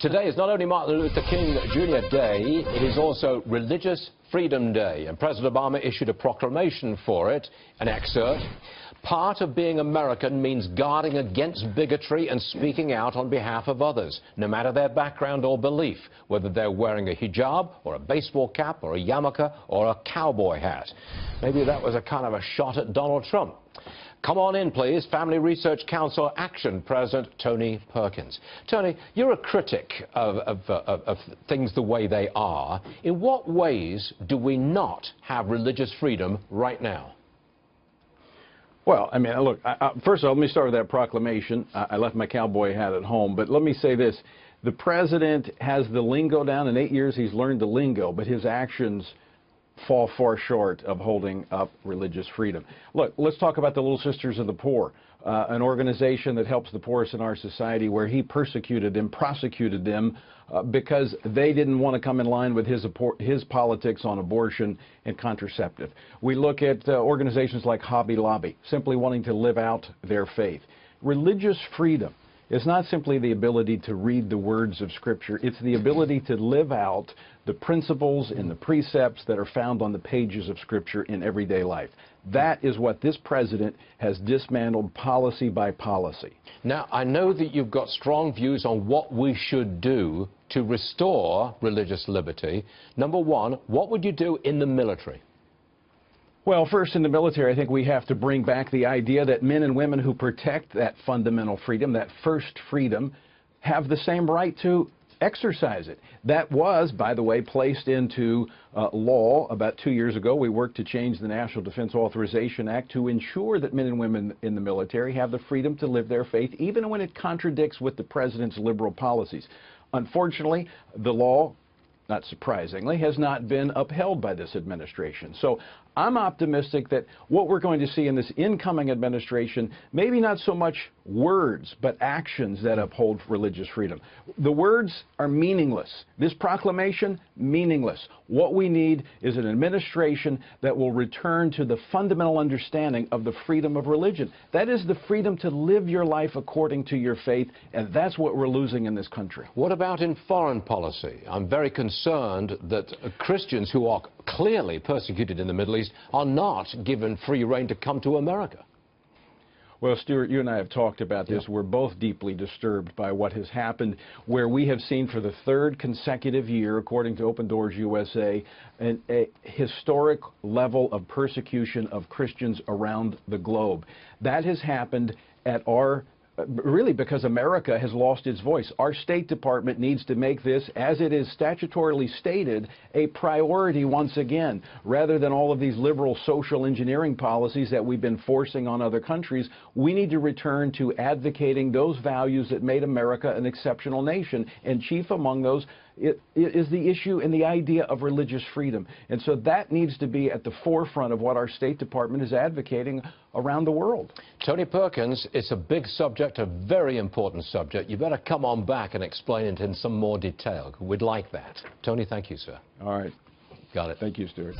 Today is not only Martin Luther King Jr. Day, it is also Religious Freedom Day, and President Obama issued a proclamation for it. An excerpt. Part of being American means guarding against bigotry and speaking out on behalf of others, no matter their background or belief, whether they're wearing a hijab or a baseball cap or a yarmulke or a cowboy hat. Maybe that was a kind of a shot at Donald Trump. Come on in, please. Family Research Council Action President Tony Perkins. Tony, you're a critic of things the way they are. In what ways do we not have religious freedom right now? Well, I mean, look, first of all, let me start with that proclamation. I left my cowboy hat at home, but let me say this. The president has the lingo down. In 8 years, he's learned the lingo, but his actions fall far short of holding up religious freedom. Look, let's talk about the Little Sisters of the Poor, an organization that helps the poorest in our society, where he persecuted and prosecuted them because they didn't want to come in line with his politics on abortion and contraceptive. We look at organizations like Hobby Lobby, simply wanting to live out their faith. Religious freedom is not simply the ability to read the words of Scripture. It's the ability to live out the principles and the precepts that are found on the pages of Scripture in everyday life. That is what this president has dismantled policy by policy. Now, I know that you've got strong views on what we should do to restore religious liberty. Number one, what would you do in the military? Well, first, in the military, I think we have to bring back the idea that men and women who protect that fundamental freedom, that first freedom, have the same right to exercise it. That was, by the way, placed into law about 2 years ago. We worked to change the National Defense Authorization Act to ensure that men and women in the military have the freedom to live their faith, even when it contradicts with the president's liberal policies. Unfortunately, the law, not surprisingly, has not been upheld by this administration. So I'm optimistic that what we're going to see in this incoming administration, maybe not so much words, but actions that uphold religious freedom. The words are meaningless. This proclamation, meaningless. What we need is an administration that will return to the fundamental understanding of the freedom of religion. That is the freedom to live your life according to your faith, and that's what we're losing in this country. What about in foreign policy? I'm very concerned that Christians who are clearly persecuted in the Middle East are not given free rein to come to America. Well, Stuart, you and I have talked about this. Yeah. We're both deeply disturbed by what has happened, where we have seen for the third consecutive year, according to Open Doors USA, a historic level of persecution of Christians around the globe. That has happened at really because America has lost its voice. Our State Department needs to make this, as it is statutorily stated, a priority once again. Rather than all of these liberal social engineering policies that we've been forcing on other countries, we need to return to advocating those values that made America an exceptional nation. And chief among those is the issue and the idea of religious freedom. And so that needs to be at the forefront of what our State Department is advocating around the world. Tony Perkins, it's a big subject, a very important subject. You better come on back and explain it in some more detail. We'd like that. Tony, thank you, sir. All right. Got it. Thank you, Stuart.